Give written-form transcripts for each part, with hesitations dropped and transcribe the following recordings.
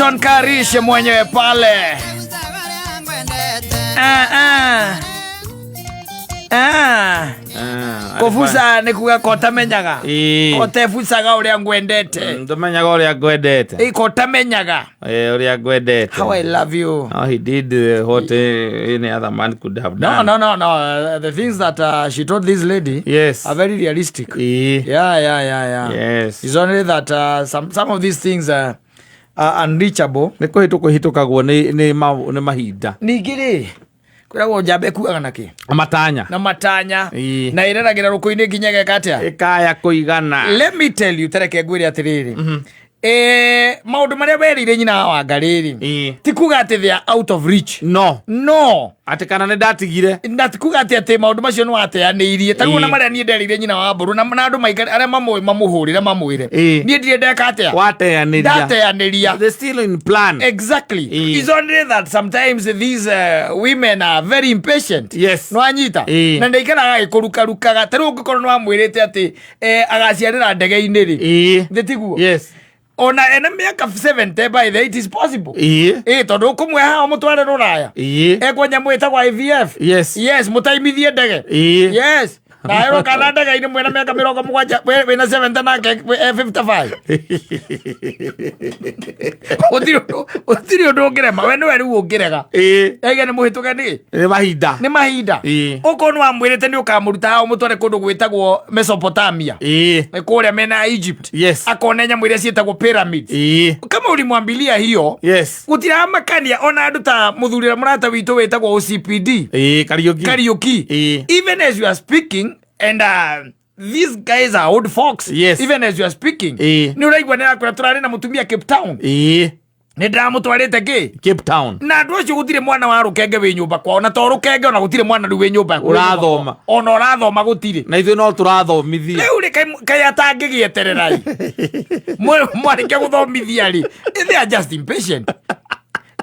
Milton Karishe mwenyewe pale. Kofusa ni kuga kota menyaga. Kote fusaga uria ngwendete. Ndomenyaga uria ngwendete. Kota menyaga. Uria ngwendete. How I love you. Oh, he did what any other man could have done. No. The things that she told this lady, yes, are very realistic. Yeah. Yes. It's only that some of these things are unreachable. Nikuhitukagwo ni mahinda. Nigiri. Kwirago jambe kuaga naki. Matanya. Na matanya. Na ireragira ruko-ini nginyaga katia. Ikaya kuigana. Let me tell you, tereke ngwire atiriri. Maundu maria werire nyina wa Ngariri. Ti kuga ati they are out of reach. No. Ati kana ne ndatigire. Ndatikuga ati maundu macio no ateanirie. Taguo na maria nie nderire nyina wa Mburu na andu maigari aria mamuhurire mamwire. Nie ndire ndeka atia. Wateaniria. Ndateaniria. They still in plan. Exactly. It's only that sometimes these women are very impatient. Yes. No anyita. Na ndaikara agikurukarukaga. Taru ungikorwo no amwirite ati agaciarira ndege-ini ri. Ndetiguo. Yes. Ona ena miaka 70 by the it is possible. Tondu kumwe ha mutware Ruraya. Ekwa nyamu itagwa IVF. Yes, mutaimithie ndege. Yes. Na ero kana ndege ini mwena miaka 70 wena 70 na 55. Otiri ndongirema we no eri ungirega. Ege ni muhituke ni mahinda. Ukono amwirite ni ukamuruta ha mutware kundu gwitagwo Mesopotamia. Kuria mena Egypt. Akone nyamu iria cietagwo pyramids. Kama ulimwambilia hiyo, gutira makania ona andu ta muthurira murata witu wetagwo OCPD. Kariuki. Even as you are speaking, and these guys are old folks. Even as you are speaking, ni uraigwa ni akura turari na mutumia Cape Town. Ni ndamutwarite Cape Town. Na andu acio gutire mwana wa rukenge wi nyumba kwao, na to rukenge ona gutire mwana ri wi nyumba urathoma. Ona urathoma gutire. Na ithu no turathomithia. Riu ri kai atangigietererai. Mwarike guthomithia ri. They are just impatient.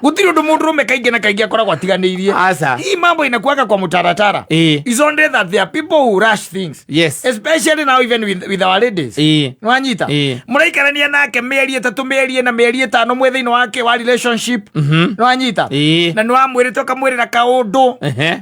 Gutiri undu mundu rume kaingi na kaingi akoragwo atiganiirie. Hii mambo inakuaga kwa mutaratara. It's only that there are people who rush things. Especially now even with our ladies. Nwanyita. Muraikarania nake mieri 3 mieri na mieri 5 mwe thiini wake wa relationship. Nwanyita. Na nwamwirite ukamwirira kaundu.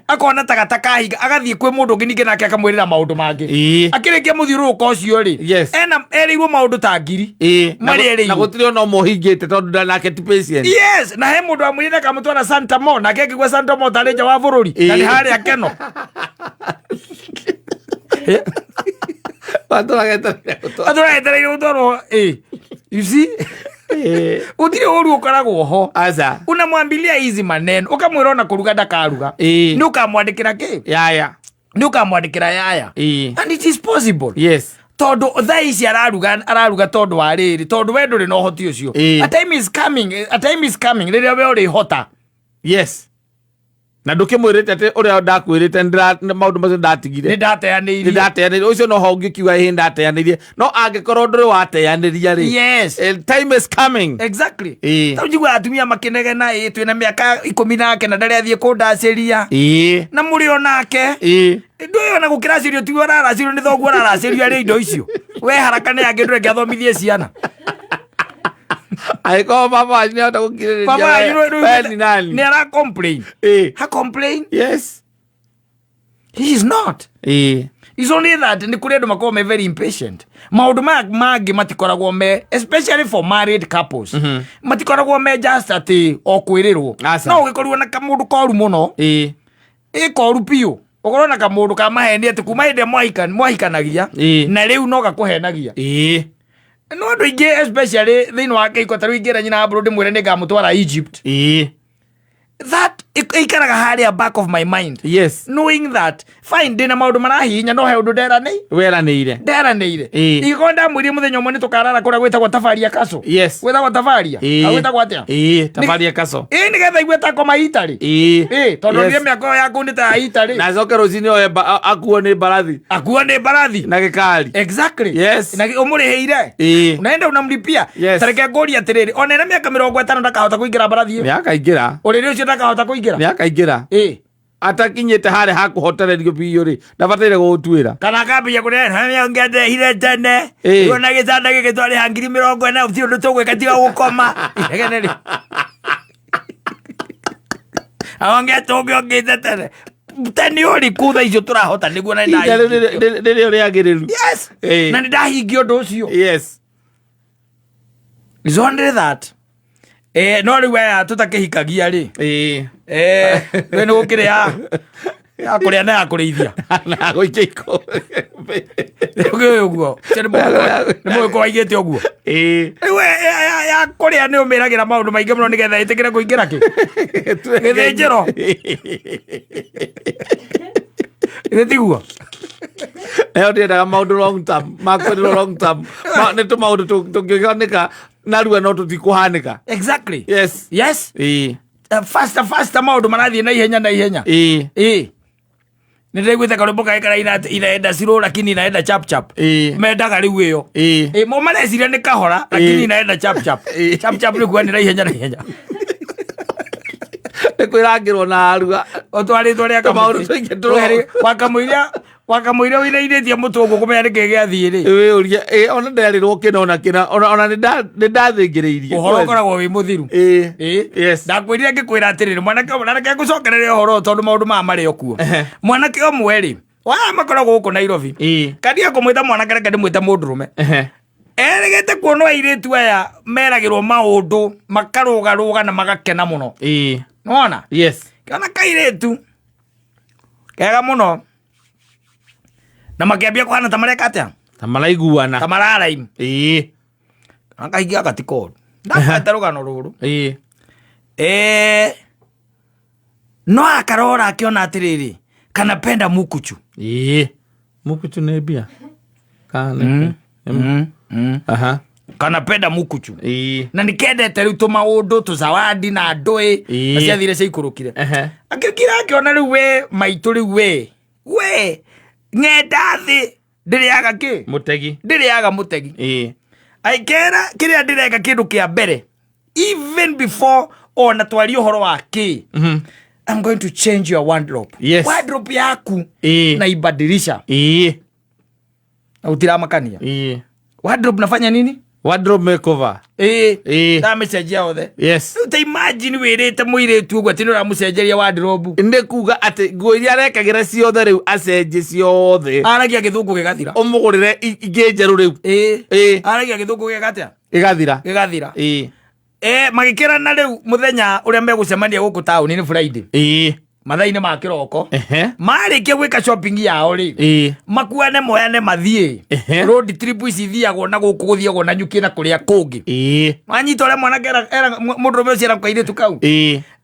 Akona tagataka higa agathie kwi mundu ungi ninge nake akamwirira maundu mangi. Akirikia muthiuruko ucio ri. Ena eriwo maundu ta ngiri. Mari eri. Na gutiri ona mohingite tondu ndanake ti patient. Na mundu amwirire kamutwara Santa Mo na kekigwe Santa Mo tareja wa bururi na ni hari akeno Adora etere utoro you see utire oru ukaragwo ho unamwambilia hizi maneno ukamwira ona kuruga ndakaruga ni ukamwandikira ni ukamwandikira yaya and it is possible todo thaici araruga todo wariri todo wendo ri no hoti ucio a time is coming riria we uri hota na ndukimwirite ati uria ndakwirite maundu macio ndatigire ni ndateanirie ucio no hongi kiwa hi ndateanirie no angikorwo nduri wateaniria ri time is coming exactly tawjigwa atumia makinegena twina miaka 10 nake na ndari athie kundaciria na muri onake ndoyo na gukiracirio ti araracirio ni thoguo araracirio ari indo icio we haraka ne angindure ngiathomithie ciana Aiko papa ni ata gukiriria papa ni nani ni ara complain ha complain he is not it's only that ni kuri andu makome very impatient maundu magi matikoragwo me especially for married couples matikoragwo me just ati okwirirwo no ugikorwo na kamundu koru muno koru pio ukorwo na kamundu ka maheni ati kuma inde mwahikanagia na riu no gakuhenagia no andu ingi especially thiini wa keiko taru ingira nyina Mburu ndimwire ni ngamutwara Egypt that ikaraga haria back of my mind knowing that fine dina maundu marahinya no he undu weranire igonda mwiri muthenya umwe ni tukarara kuria gwitagwo Tafaria Kaso gwitagwo Tafaria gwitagwo atia Tafaria Kaso ni getha igweta koma Itali tondu ni miako yaku ni ta Itali na zoke ruzini oye akuo ni barathi na gikari exactly na umuriheire unaenda unamlipia tareke ngori atiriri ona ina miaka 50 ndakahota kuingira barathi miaka ingira uriri ucio ndakahota kuingira miaka ingira atakinyite hare hakuhotererio biũ ri ndabataire gũtuĩra kana kambia kũrĩa ngĩndehire tene ona gĩtanda gĩkĩ twarĩ ha 40,000 ti ũndũ tũgwĩka tiga gũkoma inegene rĩ aonge tũngĩongĩte tene ũri kutha icio tũrahota nĩguo na rĩrĩa ũrĩagĩrĩru yes na nĩ ndahingia ũndũ ũcio yes is only that no rĩu aya tũtakĩhikagia rĩ we nĩ gũkĩrĩ ya kũrĩa na ya kũrĩithia na gũikia iko ũguo nĩ mũĩko waigĩte ũguo ya kũrĩa nĩ ũmĩragĩra maũndũ maingĩ mũno nĩgetha ĩtĩkĩre kũingĩra kĩ gĩthĩnjĩro gĩtiguo eo ndĩendaga maũndũ long term makwĩrĩrwo long term nĩ tũmaũndũ tũngĩhanĩka narua no tũtikũhanĩka exactly yes faster maũndũ marathiĩ na ihenya nĩndĩgwĩte karwĩmbo gaĩkara inaenda slow lakini inaenda chap chap mendaga rĩu ĩyo mo mareciria nĩ kahora lakini inaenda chap chap nĩ kuanĩra ihenya na ihenya nĩ kwĩrangĩrwo na arua ũtwarĩtwo rĩa kamũiria wakamũiria wĩnainĩtie mũtũngũ kũmenya nĩkĩ gĩathiĩ rĩ wĩũrie ona nderĩrwo kĩna ona nĩ ndathĩngĩrĩirie ũhoro ũkoragwo wĩ mũthiru ndakwĩrire ngĩkwĩra atĩrĩrĩ mwanake ngũcokerere ũhoro tondũ maũndũ maya marĩ o kuo mwanake ũmwe rĩ waya makoragwo gũkũ Nairobi kandia kũmwĩta mwanake reke ndĩmwĩte mũndũrũme erĩgĩte kuonwo airĩtu aya meragĩrwo maũndũ makarũgarũga na magakena mũno nĩwona kĩona kairĩtu kega mũno na makĩambia kũhana ta mareka atĩa ta maraiguana ta mararaimu akahingia gatikoru ndakwete rũgano rũrũ no akarora akĩona atĩrĩrĩ kanapenda mukuchu mukuchu nĩ mbia kanapenda mukuchu na nĩkendete rĩu tũmaũndũ tũzawadi na ndũĩ na ciathire ciaikũrũkire akĩkira akĩona rĩu we maitũ rĩu we ng'enda thĩ ndĩrĩaga kĩ mũtegi ndĩrĩaga mũtegi aikera kĩrĩa ndĩreka kĩndũ kĩa mbere even before ona twarie ũhoro wa kĩ I'm going to change your wardrobe wardrobe yaku na ibadilisha na utiramakania wardrobe nafanya nini wardrobe makeover da message othe yes uta imagine wĩrĩte mũirĩtu ũguo atĩ nĩ ũramũcenjeria wardrobe nĩ kuga atĩ nguo iria arekagĩra ciothe rĩu acenjie ciothe aragia gĩthũngũ gĩgathira ũmũgũrĩre ingĩ njerũ rĩu aragia gĩthũngũ gĩgatia gĩgathira magĩkĩrana rĩu mũthenya ũrĩa megũcemania gũkũ taũni nĩ Friday mathaa-inĩ ma kĩroko marĩkia gwĩka shopping yao rĩ makuane moyane mathiĩ road trip ici ithiagwo na gũkũ gũthiagwo na nyuki na kũrĩa kũngĩ manyita ũrĩa mwanake mũndũrũme ũcio era kairĩtu kau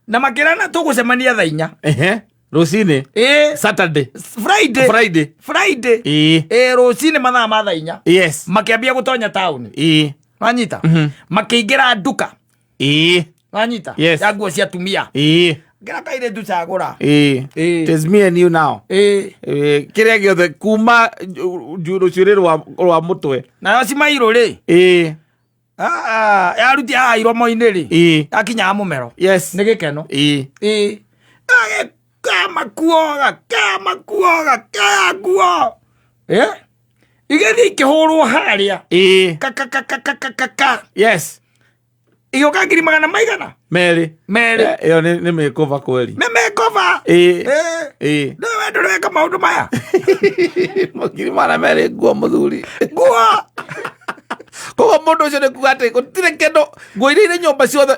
na makĩrana tũgũcemania thaa 4 rũcinĩ Saturday Friday rũcinĩ mathaa ma thaa 4 makĩambia gũtonya taũni manyita makĩingĩra nduka manyita ya nguo cia tumia Gera kaire tu chagora. It's me and you now. Kire giothe kuma juro cire rwa mutwe. Na wasima iro ri. Ya ruti iro moine ri. Akinya mumero. Yes. Nĩ gĩkeno. Kama kuoga. Igethi ikĩhũrwo harĩa. Kaka. Yes. Iyo kangiri magana maigana? Meri. Iyo nĩ makeover kweli. Nĩ makeover? Nĩ wendo weka maũndũ maya. Makiri mana meri nguo mũthuri. Nguo. Koguo mũndũ ũcio nĩ kuga atĩ gũtirĩ kĩndũ nguo iria irĩ nyũmba ciothe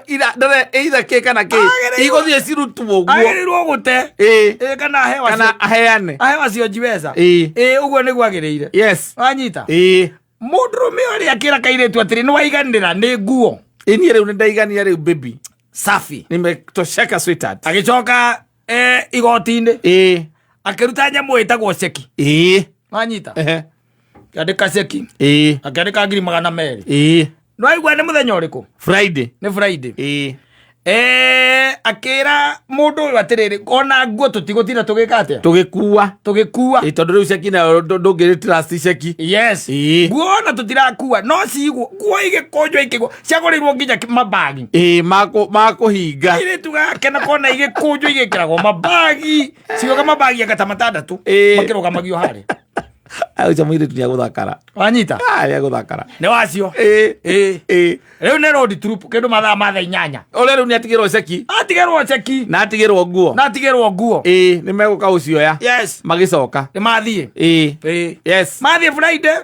either kĩ kana kĩ igũthiĩ cirutwo ũguo. Agĩrĩirwo gũte. Kana aheane. Ahewa cio njiweza. Ũguo nĩguo agĩrĩire. Yes. Wanyita. Mũndũrũme ũrĩa akĩra kairĩtu atĩrĩ nĩ waiganĩra nĩ nguo. Ini rĩu nĩ ndaigania rĩu baby. Safi. Nimetosheka sweetheart. Agĩcoka igoti-inĩ. Akĩruta nyamũ ĩtagwo ceki. Wanyita. Akĩandĩka ceki. Akĩandĩka 200,000. No aigua nĩ mũthenya ũrĩkũ? Friday. Nĩ Friday. akira mundu uyu atiriri ona nguo tutigutira tugikate tugikua tondu riu ceki na ndungiri trust ceki yes nguo ona tutirakua no ciguo nguo igikunjwa ikiguo ciagurirwo nginya mabagi makuhinga ire tugakena kona igikunjwa igikiragwo mabagi cioga mabagi agata matandatu makirugamagio hari auca muiritu niaguthakara wanyita niaguthakara ni wacio riu ni road troop kindu mathaa ma 8 ore riu niatigirwo ceki na atigirwo nguo ni meguka ucioya yes magicoka ni mathie yes mathie Friday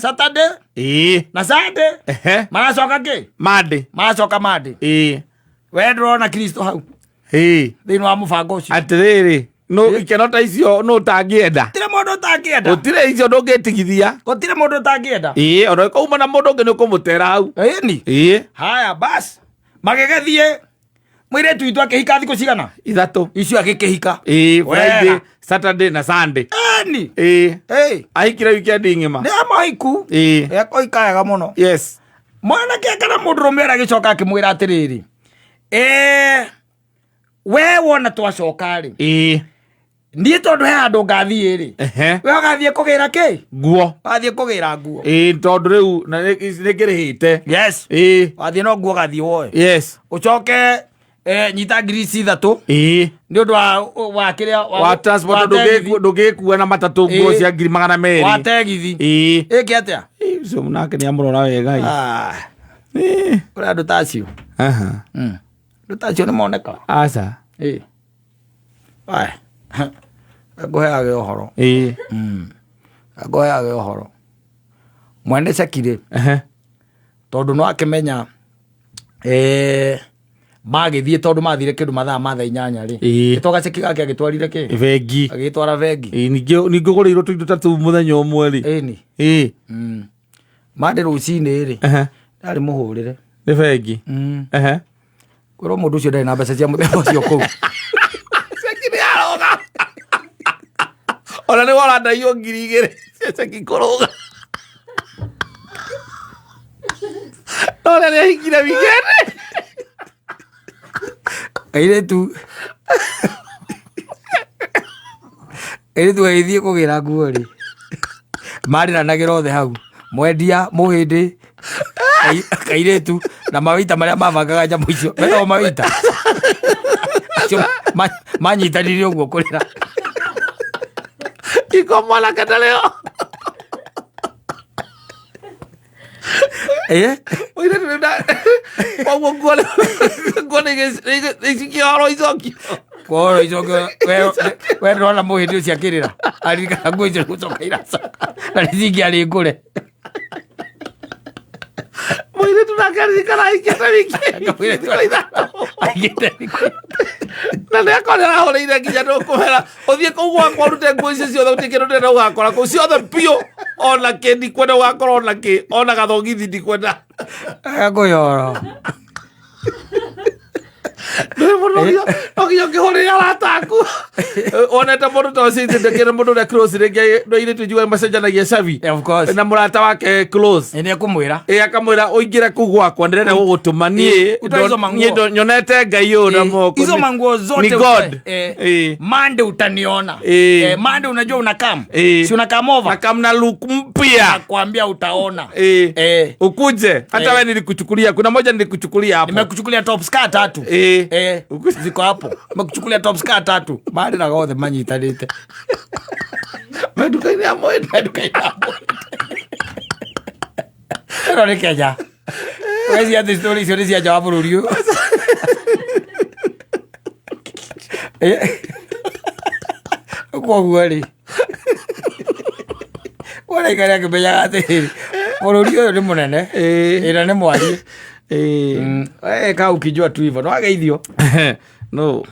Saturday na Sunday maracoka ki maracoka Monday we ndurona Kristo hau thiini wa mubango ucio atiriri no ikenota icio no tangienda tire mundu tangienda utire icio ndungitigithia gutire mundu tangienda ona kauma na mundu ungi ni kumutera hau ni haya bas magegethie mwire tuitwa kihika thiku cigana 3 icio agikihika Friday Saturday na Sunday ni ahikire weekend ngima ni amahiku ekoikayaga muno yes mwanake kana mundu rumera gicoka akimwira atiriri we wona twacoka ri ndie tondu he andu ngathie ri we ugathie kugira ki nguo wathie kugira nguo tondu riu ningirihite yes wathie no nguo gathie woe yes ucoke nyita grisi 3 ni undu wa kiria wa transport ndugikua na matatu nguo cia 200,000 wa tegithi iki atia so munake ni amurora wega uri andu tacio andu tacio ni moneka aca nguheage uhoro nguheage uhoro mwene cekire tondu no akimenya magithie tondu mathire kindu mathaa ma 8 ri gitoga ceki gake agitwarire ki vengi agitwara vengi ningi gurirwo tuindo tatu muthenya umwe ri mande rucini ri ndari muhurire ni vengi kwirwo mundu ucio ndari na mbeca cia muthenya ucio kuu ona ni wora ndaio 2,000 ceki kuruga ona ni ahikire weekend airetu aithie kugira nguo ri mariranagira othe hau mwendia muhindi kairetu na mawita maria mabangaga nyamu icio meno mawita manyitanire uguo kurira iko mwana kana leo oire nda kwa ngone isikio izokio koro izokio we rona muhindi ucio akirira arika nguo icio gucoka iraca na rizingi ari ngure mwire tunakarikana iketa wiki na nä akona rahå rä ire nginya ndå kå hera å thiä kå u gwakwa å rute nguo icio ciothe å tä kä ndå ndenda gå gakora kå ciothe biå ona kä ndikwenda gå gakorwo ona kä ona gathogithi ndikwenda ngå yoro no nginya kä hå rä ra arataku onete må ndå tocindäkere må ndå rä a rä no irä tå macenjanagia cabi na må rata wake nä ekå mwä ra akamwä ra å ingä re kå u gwakwa ndä renda gå gå tå ma niä nyonete ngai å na moko hizo manguo zote ni God mande utaniona mande unajua unakam si unakam over nakam na look mpya nakwambia utaona ukuje hata wewe nilikuchukulia kuna moja nilikuchukulia hapo nimekuchukulia top skirt 3 ziko hapo nimekuchukulia top skirt 3 mande na gothe manyitanite medukaini amo ero ni Kenya wezi ya story sio cia jawabu ruriu kwa gwari wala ikari akimenya atiri bururi uyu ni munene ira ni mwari ka ukijua tu hivyo no ageithio no